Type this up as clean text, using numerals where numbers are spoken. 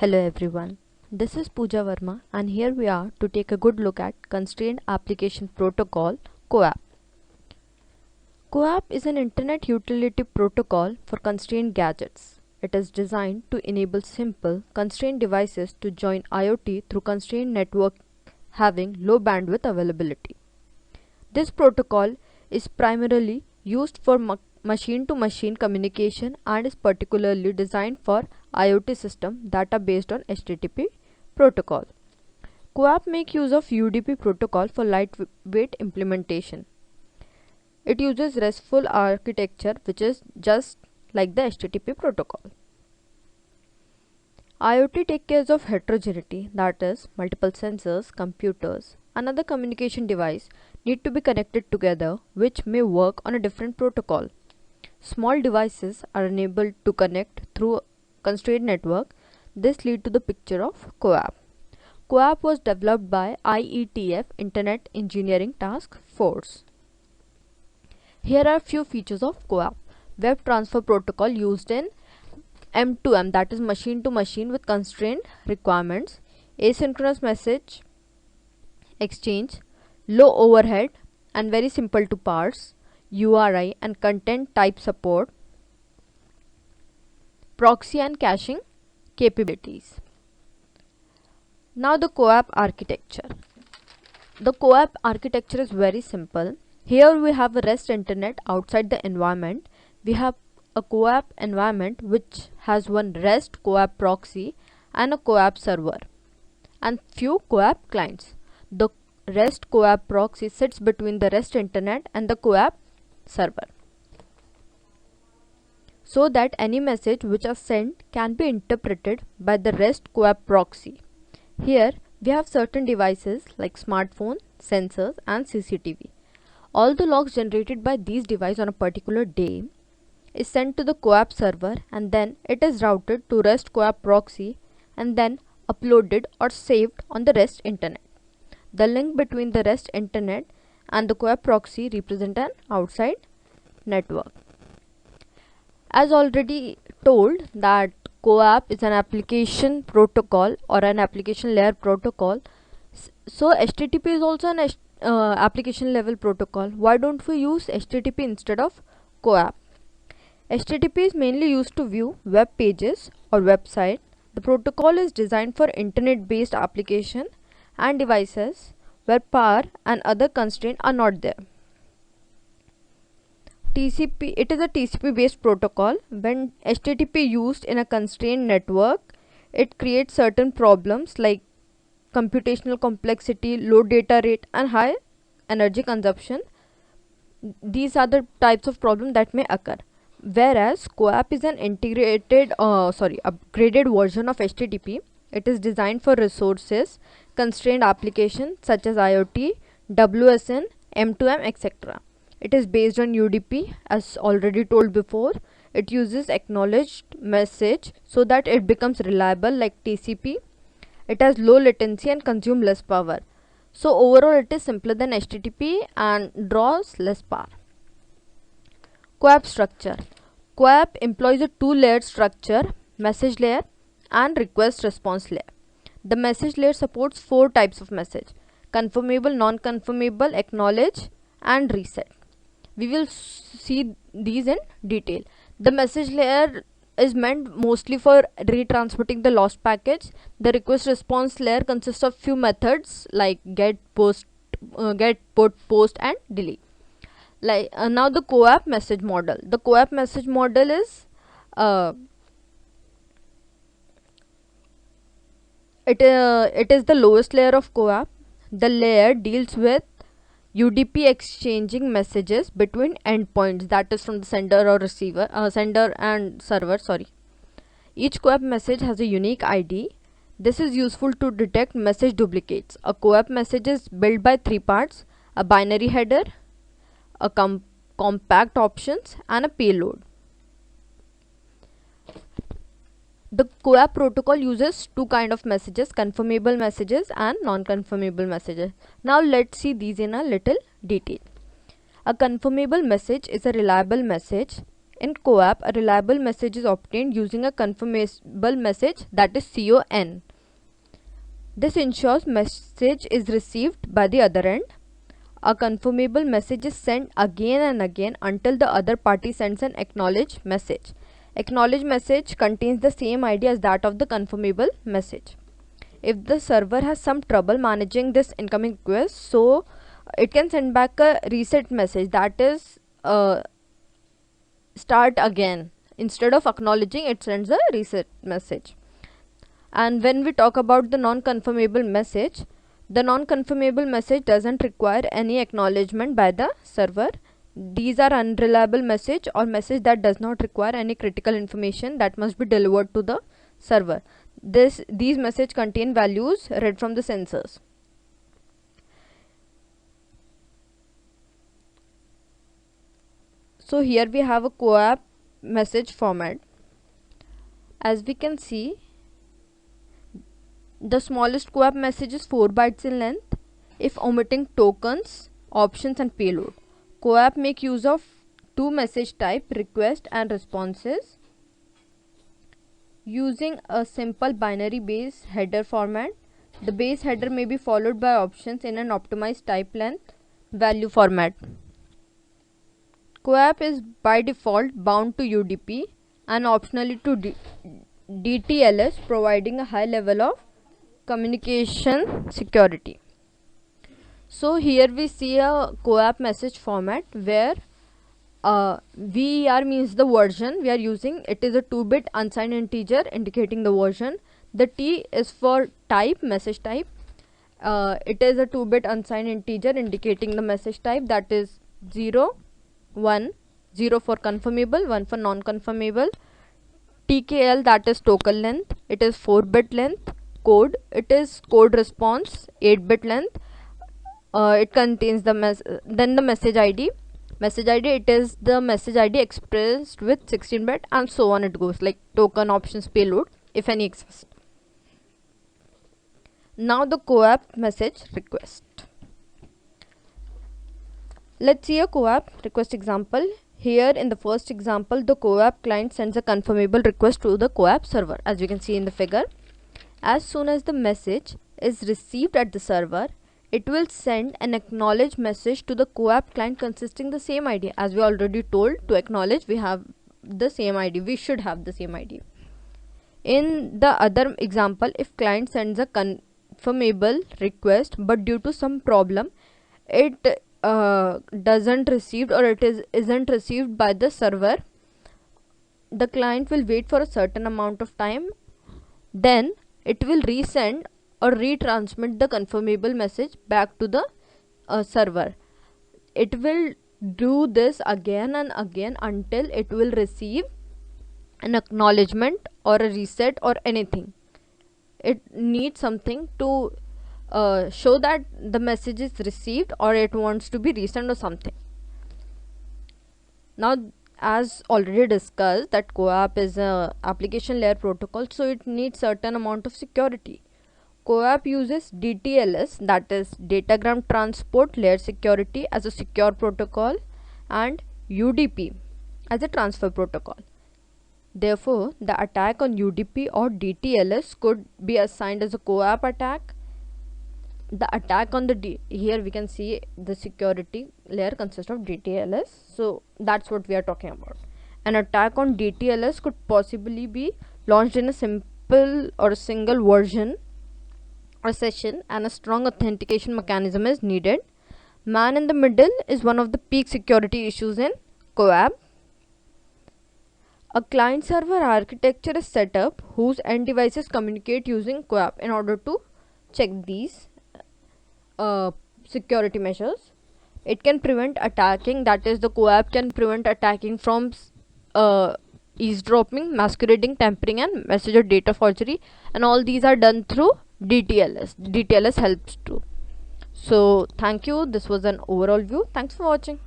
Hello everyone, this is Pooja Verma and here we are to take a good look at Constrained Application Protocol CoAP. CoAP is an Internet Utility Protocol for constrained gadgets. It is designed to enable simple, constrained devices to join IoT through constrained network having low bandwidth availability. This protocol is primarily used for machine-to-machine communication and is particularly designed for IoT systems that are based on HTTP protocol. CoAP make use of UDP protocol for lightweight implementation. It uses RESTful architecture which is just like the HTTP protocol. IoT takes care of heterogeneity, that is, multiple sensors, computers, and other communication device need to be connected together which may work on a different protocol. Small devices are unable to connect through a constrained network. This leads to the picture of CoAP. CoAP was developed by IETF Internet Engineering Task Force. Here are few features of CoAP. Web Transfer Protocol used in M2M, that is machine to machine with constrained requirements. Asynchronous message exchange, low overhead and very simple to parse. URI and content type support, proxy and caching capabilities. Now the CoAP architecture. The CoAP architecture is very simple. Here we have a REST internet outside the environment. We have a CoAP environment which has one REST CoAP proxy and a CoAP server and few CoAP clients. The REST CoAP proxy sits between the REST internet and the CoAP server so that any message which are sent can be interpreted by the REST CoAP proxy. Here we have certain devices like smartphone, sensors and CCTV. All the logs generated by these devices on a particular day is sent to the CoAP server and then it is routed to REST CoAP proxy and then uploaded or saved on the REST internet. The link between the REST internet and the CoAP proxy represent an outside network. As already told that CoAP is an application protocol or an application layer protocol. So HTTP is also an application level protocol. Why don't we use HTTP instead of CoAP? HTTP is mainly used to view web pages or website. The protocol is designed for internet based application and devices where power and other constraints are not there. TCP, it is a TCP based protocol. When HTTP used in a constrained network, it creates certain problems like computational complexity, low data rate and high energy consumption. These are the types of problems that may occur. Whereas CoAP is an upgraded version of HTTP. It is designed for resources constrained applications such as IoT, WSN, M2M, etc. It is based on UDP as already told before. It uses acknowledged message so that it becomes reliable like TCP. It has low latency and consumes less power. So overall it is simpler than HTTP and draws less power. CoAP structure. CoAP employs a two-layered structure, message layer and request response layer. The message layer supports four types of message: confirmable, non-confirmable, acknowledge and reset. We will see these in detail. The message layer is meant mostly for retransmitting the lost package. The request response layer consists of few methods like get, put, post and delete. Now the CoAP message model. The CoAP message model is it is the lowest layer of CoAP. The layer deals with UDP exchanging messages between endpoints, that is from the sender or receiver, sender and server. Each CoAP message has a unique ID. This is useful to detect message duplicates. A CoAP message is built by three parts: a binary header, a compact options and a payload. The CoAP protocol uses two kinds of messages: confirmable messages and non-confirmable messages. Now let's see these in a little detail. A confirmable message is a reliable message. In CoAP, a reliable message is obtained using a confirmable message, that is CON. This ensures message is received by the other end. A confirmable message is sent again and again until the other party sends an acknowledge message. Acknowledge message contains the same ID as that of the confirmable message. If the server has some trouble managing this incoming request, so it can send back a reset message, that is start again. Instead of acknowledging, it sends a reset message. And when we talk about the non-confirmable message, the non-confirmable message doesn't require any acknowledgement by the server. These are unreliable message or message that does not require any critical information that must be delivered to the server. These messages contain values read from the sensors. So here we have a CoAP message format. As we can see, the smallest CoAP message is 4 bytes in length if omitting tokens, options and payload. CoAP make use of two message type, request and responses, using a simple binary base header format. The base header may be followed by options in an optimized type length value format. CoAP is by default bound to UDP and optionally to DTLS, providing a high level of communication security. So here we see a CoAP message format where VER means the version we are using. It is a 2-bit unsigned integer indicating the version. The T is for type, message type. It is a 2-bit unsigned integer indicating the message type, that is 0, 1, 0 for confirmable, 1 for non-confirmable. TKL, that is token length, it is 4-bit length. Code, it is code response, 8-bit length. It contains the message ID. Message ID, it is the message ID expressed with 16-bit, and so on it goes, like token, options, payload, if any exist. Now the CoAP message request. Let's see a CoAP request example. Here in the first example, the CoAP client sends a confirmable request to the CoAP server, as you can see in the figure. As soon as the message is received at the server, it will send an acknowledge message to the CoAP client consisting the same ID. As we already told, to acknowledge we have the same ID, we should have the same ID. In the other example, if client sends a confirmable request but due to some problem it doesn't received, or it isn't received by the server, the client will wait for a certain amount of time, then it will resend or retransmit the confirmable message back to the server. It will do this again and again until it will receive an acknowledgement or a reset or anything. It needs something to show that the message is received, or it wants to be resent or something. Now, as already discussed, that CoAP is a application layer protocol, so it needs certain amount of security. CoAP uses DTLS, that is datagram transport layer security, as a secure protocol, and UDP as a transfer protocol. Therefore, the attack on UDP or DTLS could be assigned as a CoAP attack. The attack on the here we can see the security layer consists of DTLS, so that's what we are talking about. An attack on DTLS could possibly be launched in a simple or a single version or session, and a strong authentication mechanism is needed. Man in the middle is one of the peak security issues in CoAP. A client server architecture is set up whose end devices communicate using CoAP in order to check these security measures. It can prevent attacking, that is the CoAP can prevent attacking from eavesdropping, masquerading, tampering and message or data forgery, and all these are done through DTLS. DTLS helps too. So thank you, this was an overall view. Thanks for watching.